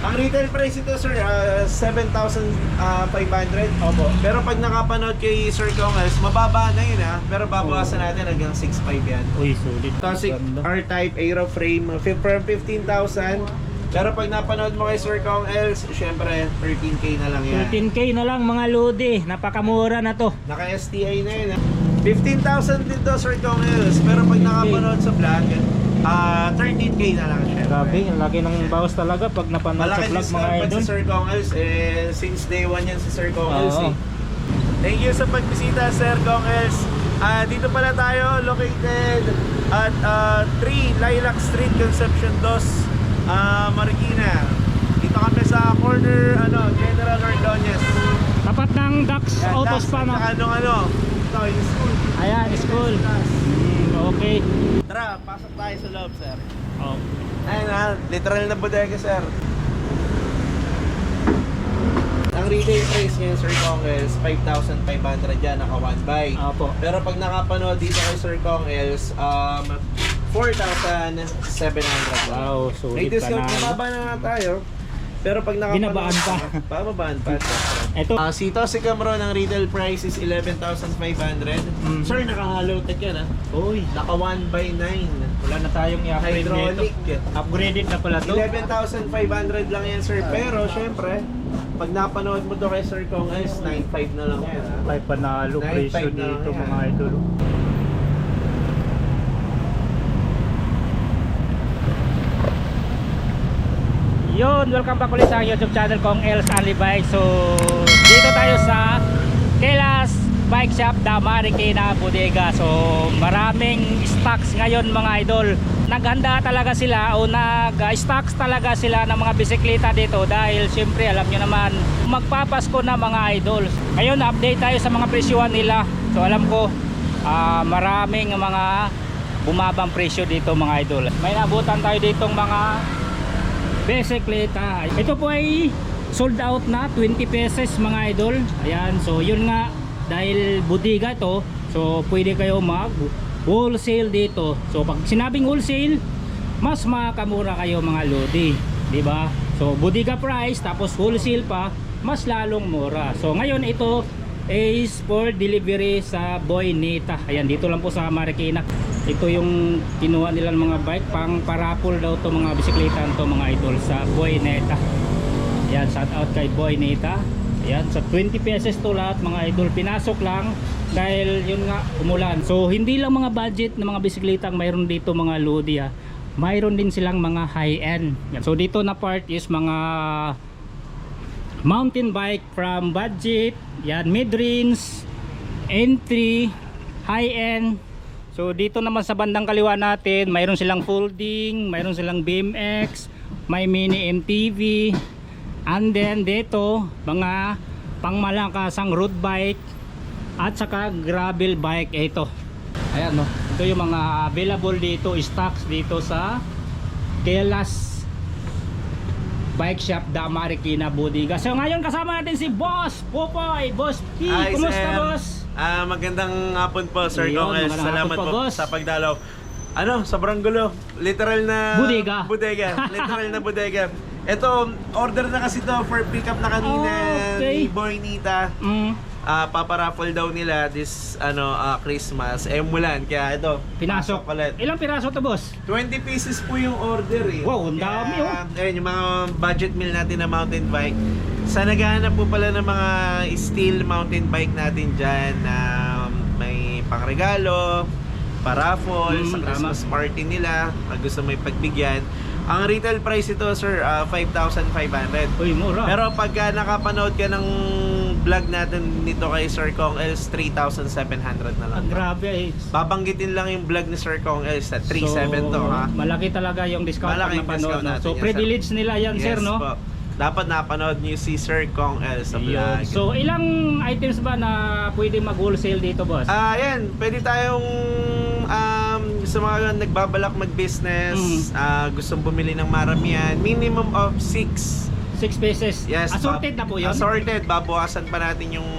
Ang retail price ito sir, 7,500. Opo. Pero pag nakapanood kay Sir Kongels, mababa na yun ha. Pero babawasan natin hanggang 6,500 yan. Uy, solid. Classic Ganda. R-Type Aeroframe from 15,000. Pero pag napanood mo kay Sir Kongels, syempre 13K na lang yan. 13K na lang mga lodi. Napakamura na to. Naka STI na yun ha. 15,000 din to Sir Kongels. Pero pag nakapanood sa vlog, 13K na lang syempre. Grabe, ang laki ng bawas talaga pag napanood sa Malaki vlog mga discount pa idol. si Sir Kongels. Since day 1 yan si Sir Kongels Oo. eh. Thank you sa pagbisita Sir Kongels. Dito pala tayo located at 3 Lilac Street, Concepcion 2, Marikina. Dito kami sa corner General Ordonez. Tapat ng Dax Autos pa no? Ito yung school. Ayan, school. Okay. Tara, pasok tayo sa loob sir. Oh. Ayun literal na bodega sir. Ang retail price niya Sir Kongels, 5,500 yan, naka 1 buy. Opo. Pero pag nakapanood dito kay Sir Kongels, 4,700 lang. Wow, solid May discount, panalo. mababa na nga tayo. Pero pag nakapanood Binabaan pa. Bababaan pa. Ito. Si Tosi Camaro ng retail price is 11,500. Sir, naka-hollow tech yan Uy, Naka 1 by 9. wala na tayong i-upgrade Hydraulic. dito. Upgraded na pala to. 11,500 lang yan sir. Pero syempre, pag napanood mo to kay Sir Kongels, 9,500 na lang yan Ay, panalo 9.5 presyo na dito yan. mga idol. Yun, welcome back ulit sa YouTube channel kong Els Only Bike. So, dito tayo sa Kelas Bike Shop, Marikina Bodega. So, maraming stocks ngayon mga idol. Naghanda talaga sila o nag-stocks talaga sila ng mga bisikleta dito dahil syempre alam nyo naman magpapasko na mga idol. Ngayon, update tayo sa mga presyuhan nila. So, alam ko maraming mga bumabang presyo dito mga idol. May nabutan tayo ditong mga bisikleta. Ito po ay sold out na 20 pesos mga idol. Ayan, so yun nga dahil bodega to, so pwede kayo mag wholesale dito. So pag sinabing wholesale, mas makakamura kayo mga lodi, di ba? So bodega price tapos wholesale pa, mas lalong mura. So ngayon ito is for delivery sa Boyneta. Ayan, dito lang po sa Marikina. Ito yung kinuha nila ng mga bike pang parapol daw to mga bisikleta to mga idol sa Boyneta. Ayan, shout out kay Boyneta. Ayan, sa 20 pesos to lahat mga idol. Pinasok lang dahil yun nga umulan. So hindi lang mga budget na mga bisikleta ang mayroon dito mga lodi mayroon din silang mga high end. So dito na part is mga mountain bike from budget, yan, mid-range, entry, high end. So dito naman sa bandang kaliwa natin, mayroon silang folding, mayroon silang BMX, may mini MTV, and then dito mga pangmalakasang road bike at saka gravel bike. Ito, ayan no, ito yung mga available dito, stocks dito sa Kelas Bike Shop, Marikina Bodega. So ngayon kasama natin si Boss Popoy, Boss P. Hi, Kumusta Sam. boss? Magandang hapon po Sir Ayun, Kongels. magandang Salamat hapon po, po boss. sa pagdalaw. Sobrang gulo. Literal na Bodega. Literal na bodega. Ito, order na kasi to for pickup na kanina Okay. ni Boyneta. Paparaffle daw nila this Christmas. Mulan, kaya ito Pinasok. ulit. Ilang piraso to boss? 20 pieces po yung order eh. Wow, ang dami, Ayun, yung mga budget meal natin na mountain bike. Sa naghahanap po pala ng mga steel mountain bike natin dyan na may pangregalo, paraffle, sa Christmas party nila, pag gusto mo ipagbigyan. Ang retail price ito sir, 5,500. Uy, mura. Pero pagka nakapanood ka ng vlog natin nito kay Sir Kongels, 3,700 na lang. grabe Babanggitin lang yung vlog ni Sir Kongels sa 3,700 to ha. Malaki talaga yung discount pag Malaking napanood. discount No? natin So yan, privilege nila yan sir, no? Po. Dapat napanood niyo si Sir Kongels sa Ayun. vlog. So ilang items ba na pwede mag-wholesale dito boss? Ayan, pwede tayong sa mga nagbabalak mag-business, gustong bumili ng maramihan, minimum of 6. 6 pieces. Yes, Assorted na po yun? Assorted, babawasan pa natin yung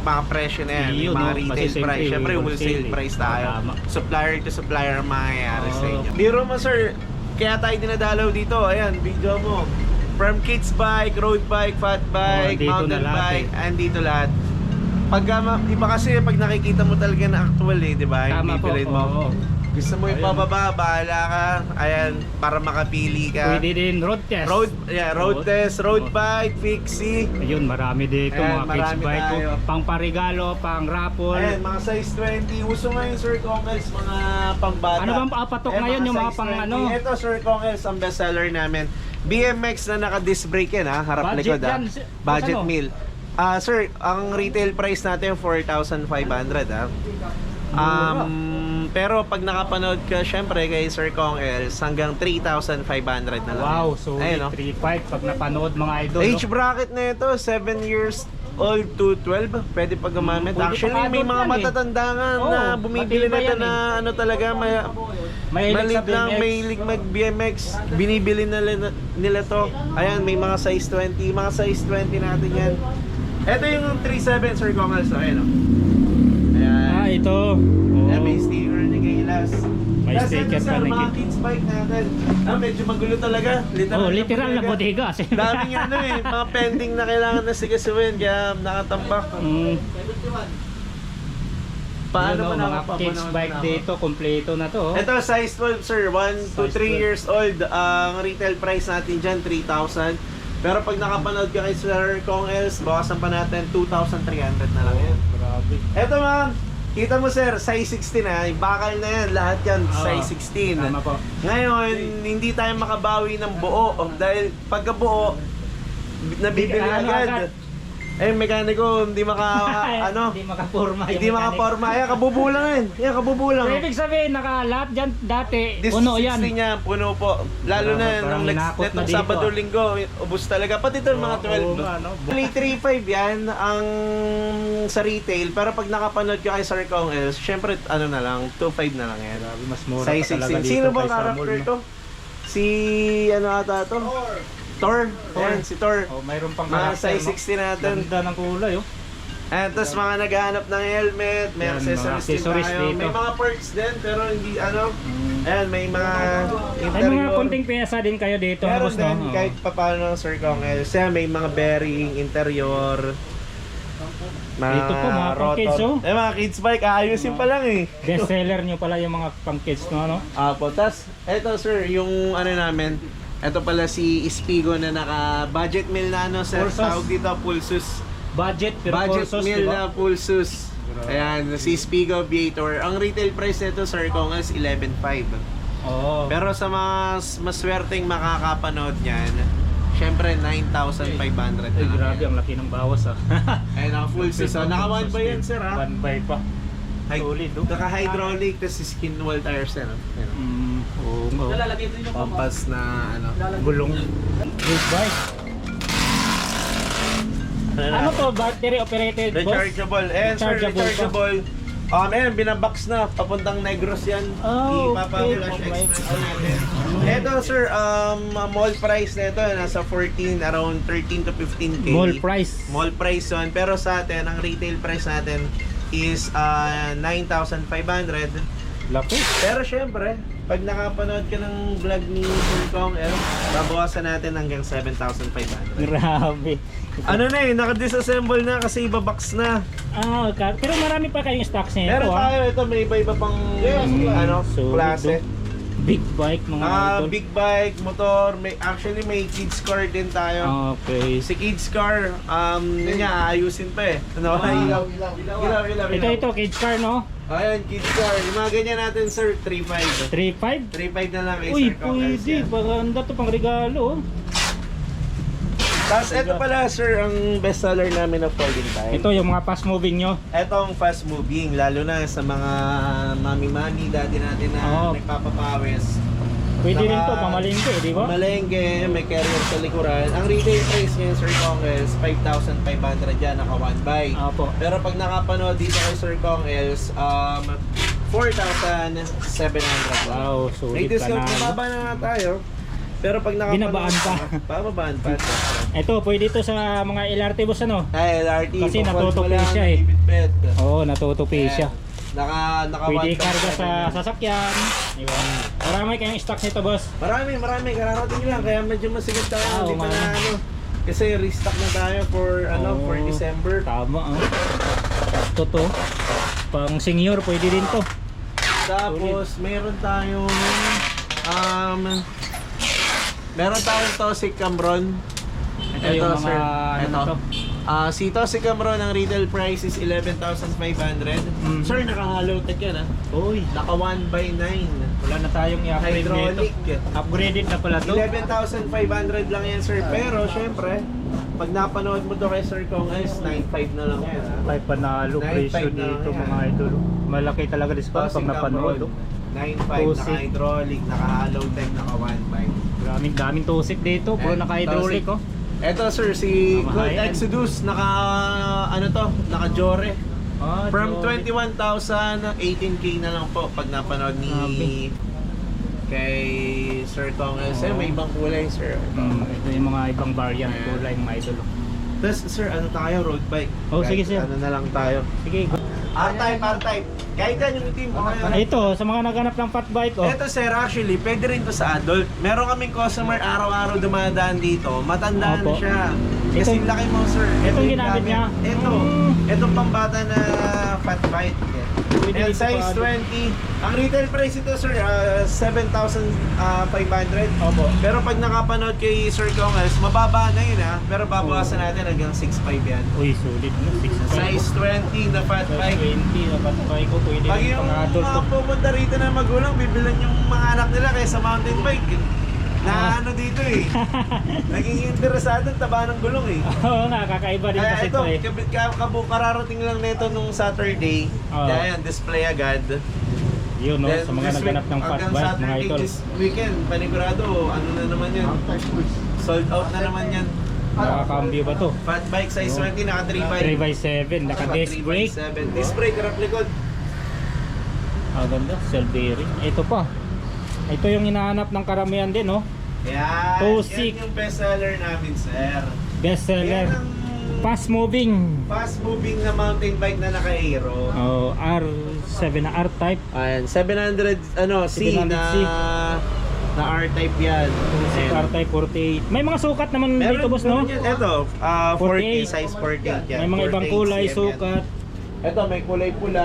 mga presyo na yan, Yun, yung mga no? retail Kasi price. siyempre, Siyempre, wholesale wholesale, price tayo. Tama. Supplier to supplier ang mangyayari sa Oo. inyo. Biro mo sir, kaya tayo dinadalaw dito. Ayan, video mo. From kids bike, road bike, fat bike, andito mountain na lahat bike, andito lahat. Iba kasi pag nakikita mo talaga na actual di ba? Yung Tama po. bibilin mo. Oo. Gusto mo yung Ayun. pababa, bahala ka. Ayan, para makapili ka. Pwede din road test. Road test, road bike, fixie. Ayun, marami dito Ayan, mga kids marami bike. tayo. Pang parigalo, pang raffle. Ayan, mga size 20. Uso ngayon Sir Kongels, mga pambata. Ano bang papatok Ayan, ngayon yung mga size pang 20. ano? Ito Sir Kongels, ang bestseller namin. BMX na naka-disc brake yan ha, harap Budget likod ha. yan. Budget Ano? meal. Sir, ang retail price natin 4,500 ha. Pero pag nakapanood ka syempre kay Sir Kong Els hanggang 3,500 na lang. Wow, yan. so Ayun, no? 3.5 pag napanood mga idol. Age bracket na ito, 7 years old to 12, pwede pa gumamit. Pwede Actually, pa may adult mga yan, eh. matatanda nga Oo, na bumibili matibay nito yan, na ano talaga, Mahilig sa malig lang, BMX. mahilig mag BMX. Binibili nila to. Ayan, may mga size 20, mga size 20 natin yan. Ito yung 37 Sir Kong Els, ayan o. Ayan. Ito. Oh. Ayan, may sticker ni Kailas. May Tapos sticker ito, pa sir, ni mga Kid. kids bike natin. Medyo magulo talaga. Literal na bodega. Daming ano mga pending na kailangan na sigasuin kaya nakatambak. Paano Yun, ba mga kids bike dito, kompleto na to. Ito size 12 sir, 1 to Size 3 12. years old. Ang retail price natin dyan 3,000. Pero pag nakapanood ka kay Sir Kong Els, bawasan pa natin 2,300 na lang yan. Grabe. Ito ma'am, kita mo sir, size 16 ha, yung bakal na yan, lahat yan size 16. Tama po. Ngayon, hindi tayo makabawi ng buo dahil pagka buo, nabibili Ano agad. Eh, mekaniko, hindi Hindi makaporma. hindi makaporma. Ayan, kabubulang yan. Ayan, kabubulang. So, ibig sabihin, naka-lahat dyan dati, This puno 60 yan. niya, puno po. Lalo na Parang nung hinakot na netong dito, Sabado ah. Linggo, ubus talaga. Pati ito mga 12. Oo nga, no? Only 3.5 yan ang sa retail. Pero pag nakapanood ka kay Sir Kong Els, syempre ano na lang, 2.5 na lang yan. Grabe, mas mura Size pa talaga 16. dito Sino bang kaysa character mall, to? Si ano ata to? Thor. Ayan, si Thor. Oh, mayroon pang Mga karakter, size 16 natin. Ganda ng kulay, oh. And tapos mga naghahanap ng helmet, may Yan, accessories, mga accessories din tayo. dito. May mga parts din, pero hindi ano. Ayan, may mga May interior. mga konting pyesa din kayo dito, Meron boss, no? din, Oh. kahit paano Sir Kong Els. Yan, may mga bearing, interior. Dito po, mga pang kids, oh. Mga kids bike, ayusin pa lang eh. Best seller nyo pala yung mga pang kids, no? Ano? Apo, tas eto sir, yung ano namin, eto pala si Ispigo na naka budget meal na ano sir, Pulsus. tawag dito Pulsus. Budget, pero Budget Pulsus, meal diba? na Pulsus. Ayan, si Ispigo Aviator. Ang retail price nito Sir Kong is 11.5. Oo. Pero sa mga maswerteng makakapanood niyan, syempre 9,500 na Ay, lang grabe, yan. ang laki ng bawas, ah. Ayun, naka full sus. Naka 1 by yan sir ha. 1 by pa. Solid, oh. Naka hydraulic, tas skin wall tires yan. Ayun. Oo, oh. Pampas na ano. Gulong. Good bike. Ano to, battery operated, boss? Rechargeable. Ayan sir, Rechargeable rechargeable. Ayan, binabox na. Papuntang Negros yan. Oh, Ipapa-flash okay. express natin. Ito sir, mall price na ito, nasa 14, around 13 to 15k. Mall price. Mall price yun. Pero sa atin, ang retail price natin is 9,500. Laki. Pero syempre, pag nakapanood ka ng vlog ni Sir Kong El, babawasan natin hanggang 7,500. Grabe. Ano na naka-disassemble na kasi ibabox na. Ah, okay. Pero marami pa kayong stocks nito, Meron ah. tayo, ito may iba-iba pang Solid, klase. Big bike, mga idol. Big bike, motor, actually may kids car din tayo. Okay. Si kids car, yun nga, ayusin pa eh. Ano, ilaw. Ito, kids car, no? Ayan, kids car. Yung mga ganyan natin, sir, 3.5. 3.5? 3.5 na lang kay Uy, Sir Kong Els pwede. yan. Paganda to, pang regalo, oh. Tapos ito pala, sir, ang best seller namin na folding time. Ito, yung mga fast moving nyo. Etong fast moving, lalo na sa mga mami-mami, daddy natin na Oo. nagpapapawis. Pwede Saka, rin to, pamalingke, di ba? Malengke, may carrier sa likuran. Ang retail price niya, Sir Kong Els, 5,500 yan, naka 1 buy. Opo. Pero pag nakapanood dito kay Sir Kong Els, 4,700 lang. Wow, May sulit ka discount, na. mababa na nga tayo. Pero pag nakapanood, Binabaan pa. Bababaan pa. Ito, pwede to sa mga LRT boss, ano? Ay, LRT. Kasi papalit mo natutupi lang, siya eh. ibit-bet. Oo, natutupi Ayan. siya. Naka Pwede one ton karga pa sa rin yan. sasakyan. Diba? Marami kayong stock nito, boss. Marami, kararating lang kaya medyo masigat tayo, Ah, hindi oo pa nga. na ano. Kasi restock na tayo for for Oo. December. Tama, Sakto to. Pang senior, pwede din to. Tapos meron tayong Toxic Camron. Ito yung mga, ano to? Si Toxic Camron, ang retail price is 11,500. Mhm. Sir, naka-hollow tech yan Uy, Naka 1x9. wala na tayong i-upgrade nito. Hydraulic. Upgraded na pala to. 11,500 lang yan, sir. Pero syempre, pag napanood mo to kay Sir Kong S, 9,500 na lang yan. Ay, panalo 9.5 presyo na dito yan. mga idol. Malaki talaga discount pag napanood. 9.5, Toxic. naka-hydraulic, naka-hollow tech, naka 1.5. Daming tusik dito, puro And naka-hydraulic Toxic. Eto sir, si Mga Gold high-end. Exodus, naka Jore. From Jolly. 21,000, 18K na lang po pag napanood ni Grabe. kay Sir Kong S. Oo. May ibang kulay sir. Ito yung mga ibang variant, Ayan. kulay mga idol. Tapos sir, ano tayo? Road bike. Oh, sige, sir. Ano na lang tayo. Sige, go. R-Type. Kahit yan yung team mo ngayon. Ito, sa mga naghanap ng fat bike, Ito sir, actually, pwede rin to sa adult. Meron kaming customer araw-araw dumadaan dito. Matanda na Opo. siya. Kasi Itong- laki mo sir. itong yung ginamit niya? Ito. Itong pambata na fat bike. Pwede And dito size pa, adult. 20. Ang retail price ito sir, 7,500. Opo. Pero pag nakapanood kay Sir Congas, mababa na yun Pero babawasan natin hanggang 6,500 yan. Uy, solid no? 6 Size 20 na fat bike. 20 na fat bike ko, pwede Pag rin yung pang adult to. mga pumunta rito na magulang, bibilan yung mga anak nila kaysa mountain bike. Na ano dito naging interesado taba ng gulong Oo nga, kakaiba din Kaya kasi ito, ito kararating lang nito nung Saturday. Oo. Kaya yan, display agad. Yun no, Then, sa mga this naghanap week, ng fat hanggang bike, mga Saturday, idol. this weekend, panigurado, ano na naman yan. Sold out na naman yan. Nakakambyo ba to? Fat bike size 20, naka 3.5. 3x7, naka disc brake. Disc brake, harap likod. Ganda, cell bearing. Ito pa. Ito yung hinahanap ng karamihan din, no? Yan, Toxic. yan yung best seller namin, sir. Best seller. Yan ang Fast moving. fast moving na mountain bike na naka-aero. Oh, R7 na R-type. Ayan, 700 C 700C. na R-type yan. Ayan. R-type 48. May mga sukat naman dito, boss, no? Meron yan. Ito, 48. 40, size 48 yan. May mga ibang 48 kulay, cm yan. sukat. Ito, may kulay pula.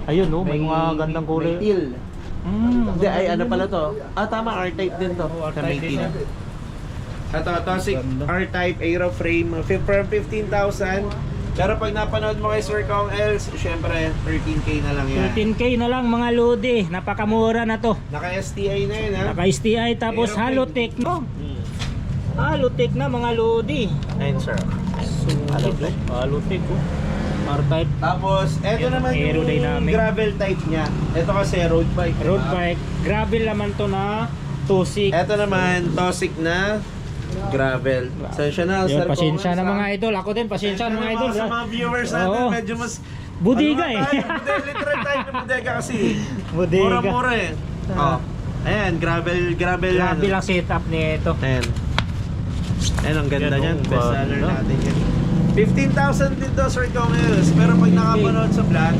Ayun, no? May mga gandang kulay. May teal. Hindi, ay ano ganda pala din. to? Tama, R-type din to. Oh, Sa R-type may din, teal. no? Ito, Toxic Ganda. R-type aero frame from 15,000. Pero pag napanood mo kay Sir Kong Els, syempre 13K na lang yan. 13K na lang mga lodi. Napakamura na to. Naka-STI na yun Naka STI tapos Aeroplane. Halotech, no? Halotech na mga lodi. Ayun sir. Halotech. Halotech, oh. R-type. Tapos, eto Yan, naman yung aerodynamic. gravel type niya. Ito kasi road bike. Road diba? bike. Gravel naman to na Toxic. Ito naman, Toxic na gravel. Pasensya na, Yun, Sir pasensya na Congas, mga idol. Ako din, pasensya na mga idol. Sa mga viewers natin, Oo. medyo mas... Budiga ano eh. Tayo, literal tayo ng bodega kasi. Bodega. Mura-mura Oh. Ayan, gravel Grabe lang setup nito. Ayan. Ayan, ang ganda Yan, niyan. oh, Best seller ganda. natin yan. 15,000 din to, Sir Congas. Pero pag nakapanood sa vlog,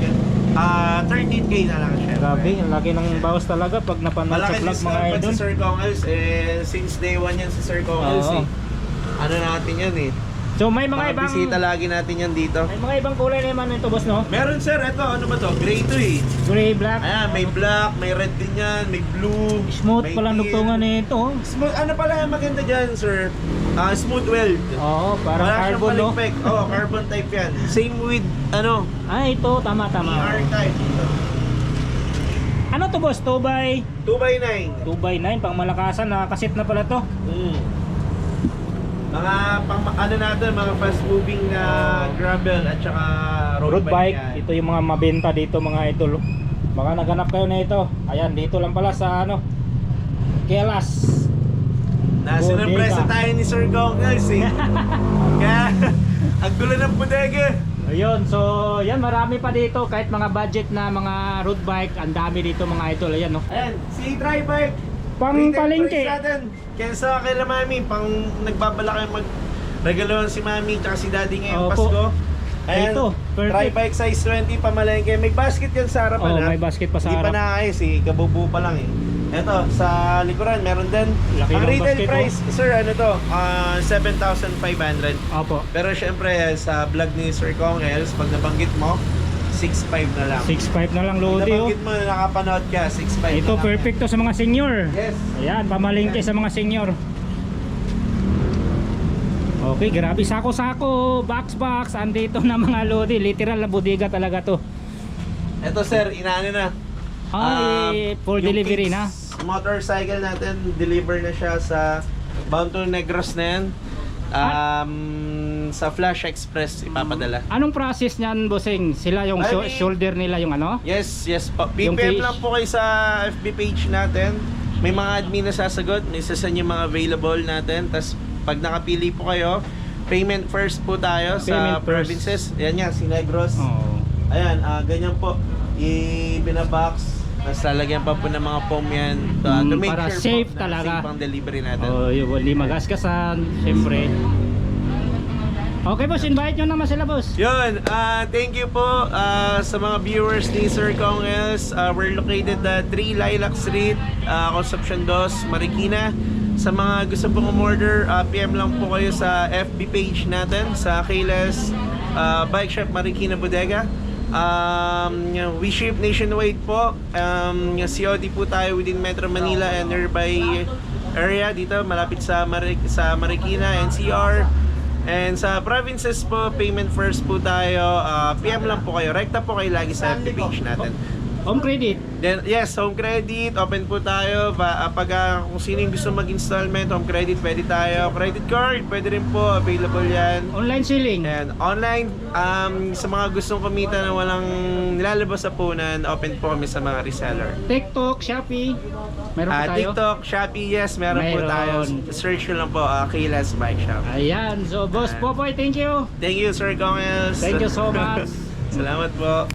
13K na lang siya. Grabe, ang laki ng bawas talaga pag napanood sa Malaki vlog mga discount pa idol. si Sir Congas. Since day 1 yan si Sir Congas Oo. Ano natin yan So may mga ibang Bisita lagi natin yan dito. may mga ibang kulay naman ito, boss, no? Meron sir, ito ano ba to? Gray to Gray, black. Ayan, may black, may red din yan, may blue. Smooth may pala teal. dugtungan nito. Oh. Smooth, ano pala yung maganda dyan sir? Smooth weld. Oo, parang Wala siyang carbon, no? palikpik. Carbon type yan. Same with, Ito, tama. ER type. Ano to, boss? 2x 2x9. 2x9, pang malakasan, nakasit na pala to. Mga ano natin, mga fast moving na gravel at saka Road bike, yan. ito yung mga mabenta dito mga idol. Baka naghanap kayo na ito. Ayan, dito lang pala sa Kelas. Sinurpresa Bodega. tayo ni Sir Gongas Kaya, ang gulo ng bodega. Ayun, so yan, marami pa dito. Kahit mga budget na mga road bike, ang dami dito mga idol. Ayan, no? Ayan, si dry bike. Pang Retail palengke. price natin. Kaya sa kay Mami, pang nagbabala kayo mag regaloan si Mami tsaka si Daddy ngayong Opo. Pasko. Ayan, Ito, perfect. tri-bike size 20 pamalengke. May basket yan sa harapan. Oh, ha? may basket pa sa Hindi pa harap. naayos eh, kabubu pa lang eh. Ito, sa likuran, meron din. Laki Ang ng retail basket, price, sir, ano to? 7,500. Opo. Pero syempre, sa vlog ni Sir Kong Els, pag nabanggit mo, 6,500 na lang. 6.5 na lang Pag Lodi, oh. nabanggit mo na nakapanood ka, 6,500 Ito na lang. perfect to sa mga senior. Yes. Ayan, pamalingke sa mga senior. Okay, grabe, sako-sako, box-box, andito na mga Lodi. Literal na bodega talaga to. Ito sir, inaano na. For Yung delivery Kicks na. Motorcycle natin, deliver na siya sa Bounto Negros na yan. Sa Flash Express ipapadala. Anong process niyan, bossing? Sila yung I mean- shoulder nila yung ano? Yes, yes po. Yung PPM page. lang po kayo sa FB page natin. May mga admin na sasagot, may sasan yung mga available natin. Tapos pag nakapili po kayo, payment first po tayo sa Payment first. provinces. Ayan yan, si Negros. Oh. Ayan, ganyan po. Ibinabox. Tapos lalagyan pa po ng mga foam yan. To make Para sure safe po na talaga. safe ang delivery natin. Oh, yung wali magasgasan, syempre. Okay boss, invite nyo naman sila boss. Yun, thank you po sa mga viewers ni Sir Kong Els. We're located at 3 Lilac Street, Concepcion 2, Marikina. Sa mga gusto pong umorder, PM lang po kayo sa FB page natin sa Kayles Bike Shop Marikina Bodega. We ship nationwide po. COD po tayo within Metro Manila and nearby area dito malapit sa Marikina, NCR. And sa provinces po, payment first po tayo. PM lang po kayo. Rekta po kayo lagi sa FB page natin. Home credit. Then, yes, home credit. Open po tayo. Kung sino yung gusto mag-installment, home credit, pwede tayo. Credit card, pwede rin po. Available yan. Online selling. And online, sa mga gustong kumita na walang nilalabas sa punan, open po kami sa mga reseller. TikTok, Shopee. Meron pa tayo. TikTok, Shopee, yes, meron po tayo. Search nyo lang po, Kayles Bike Shop. Ayan. So boss Popoy, thank you. Thank you, Sir Kong Els. Thank you so much. Salamat po.